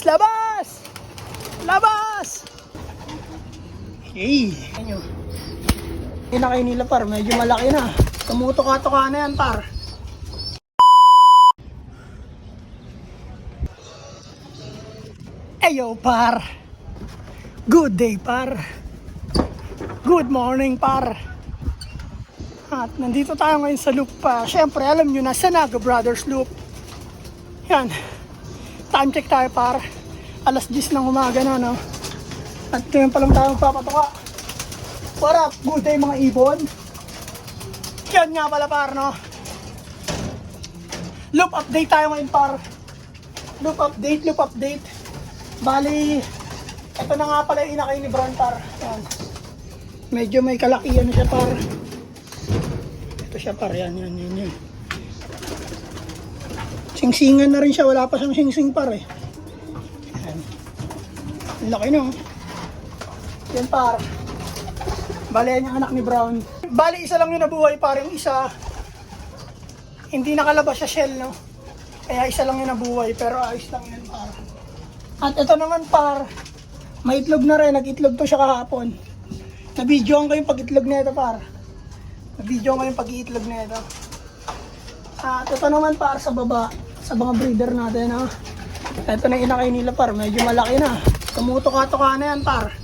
Labas! Labas! Okay. Ayun. Hindi na kayo nila par. Medyo malaki na. Tumutuka-tuka na yan par. Ayo par. Good day par. Good morning par. At nandito tayo ngayon sa loop pa. Siyempre alam nyo na sa Naga Brothers loop. Yan. Time check tayo par. Alas 10 ng umaga na no. At ngayon pa lang tayo magpapatuka. What up? Good day mga ibon. Yan nga pala par no. Loop update tayo ngayon par. Loop update. Bali, ito na nga pala yung inakay ni Brown par. Yan. Medyo may kalakihan siya par. Ito siya par. Yan. Singsingan na rin siya. Wala pa siyang singsing par eh. Yan. Ang laki no. Yan par. Bali yan yung anak ni Brown. Bali isa lang yung nabuhay par. Yung isa, hindi nakalabas sa shell no. Kaya isa lang yung nabuhay. Pero ayos lang yan par. At ito naman par. May itlog na rin. Nag-itlog to siya kahapon. Na-videoan ko yung pag-itlog na ito par. Na-videoan ko yung pag-itlog na ito. At ito naman par sa baba. Sa mga breeder natin ha. Ito na inakay nila par. Medyo malaki na. Tumutuka-tuka na yan par.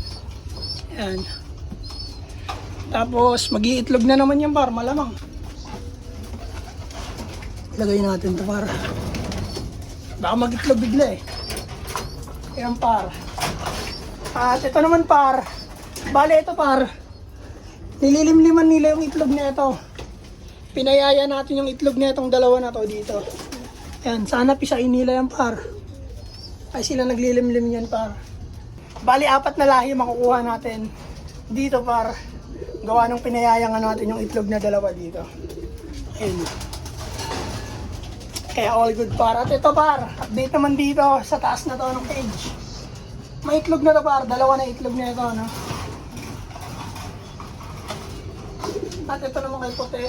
Yan. Tapos mag-iitlog na naman yan par. Malamang. Lagay natin ito par. Baka mag-itlog bigla eh. Yan par. At ito naman par. Bale ito par. Nililimliman nila yung itlog na ito. Pinayaya natin yung itlog na itong dalawa na to dito. Yan, sana pisain nila yan par. Ay sila naglilimlim yan par. Bali 4 na lahi makukuha natin dito par. Gawa nung pinayayangan natin yung itlog na dalawa dito. Ayun. Kaya all good par. At ito par, update naman dito sa taas na to ng cage. May itlog na to par, 2 na itlog na ito no. At ito naman kay puti.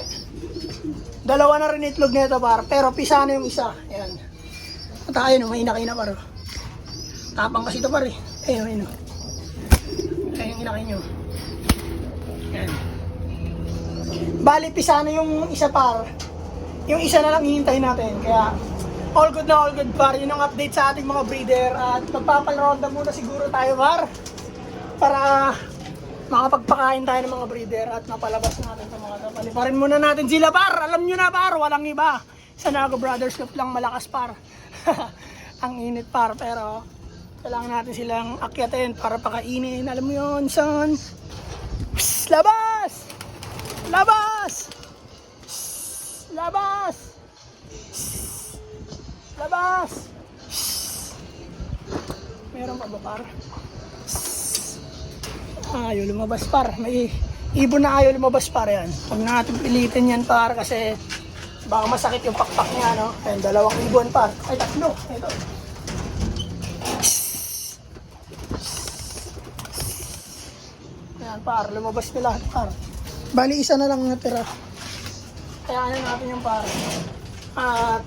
2 na rin itlog na ito par, pero pisa na yung isa. Ayan. At ayun, may inakay na par. Tapang kasi ito par eh. Ayun. Ayun yung inakay nyo. Ayan. Bali, pisa na yung isa par. Yung isa na lang hihintayin natin. Kaya all good par. Yun ang update sa ating mga breeder. At magpaparonda muna siguro tayo par. Para makapagpakain tayo ng mga breeder at mapalabas natin sa mga kapal. Paliparin muna natin sila par. Alam nyo na par, walang iba. Sa Naga Brothers Club lang malakas par. Ang init par. Pero kailangan natin silang akyatin para pakainin. Alam mo yun son. Psst, labas! Labas! Labas! Labas! Meron pa ba par? Ayaw lumabas par. May ibon na ayaw lumabas par yan. Huwag na natin pilitin yan par kasi baka masakit yung pakpak niya no. Ayan, 2 ibon par. Ay 3. Ito. Ayan par. Lumabas na lahat par. Bali isa na lang natira. Kaya ano natin yung par. At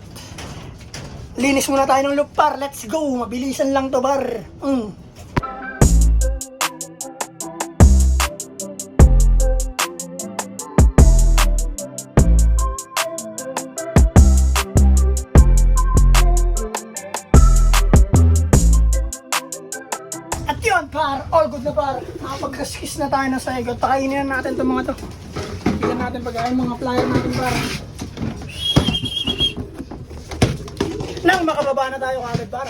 linis muna tayo ng loop par. Let's go. Mabilisan lang to par. At yun par. All good na par. Nakapag-kiss na tayo ng sagot. Pakainin natin itong mga to. Bigyan natin pagkain mga flyer natin par. Nang makababa na tayo kagad par.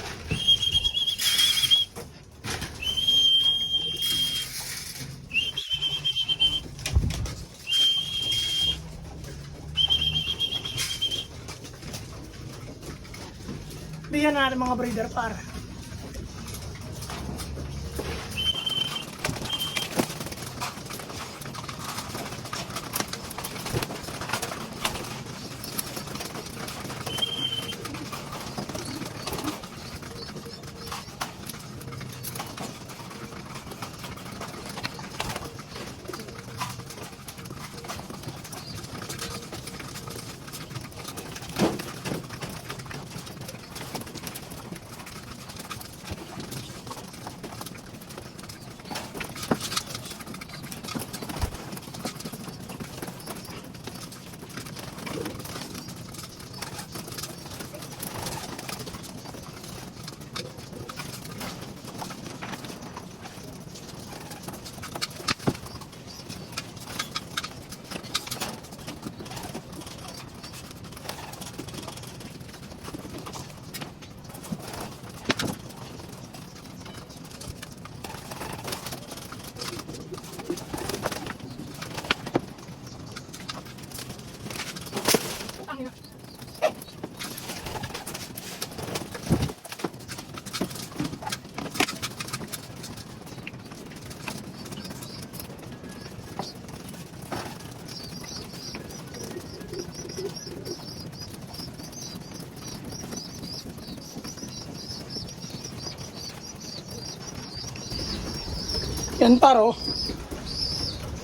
Bigyan natin mga breeder par. Yan par oh.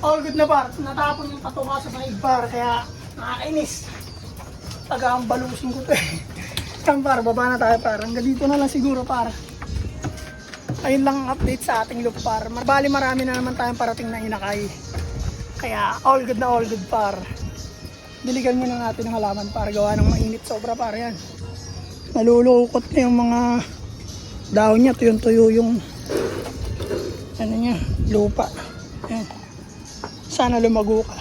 All good na par. Natapon yung patuka sa sahig par. Kaya nakakainis. Tagang balusin ko to eh. Yan par, baba na tayo par. Hanggang dito na lang siguro par. Ayun lang ang update sa ating loop par. Bali marami na naman tayong parating na inakay. Kaya all good par. Diligan muna natin ng halaman par. Gawa ng mainit sobra par yan. Nalulukot na yung mga dahon niya. Tuyong-tuyo yung ano niya, lupa. Yan. Sana lumago ka.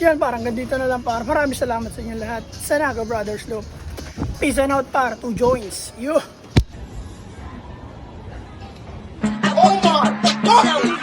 Yan parang ganito na lang par. Maraming salamat sa inyo lahat. Sa Naga Brothers Loop. Peace and out par. 2 joints. You. Oh my God!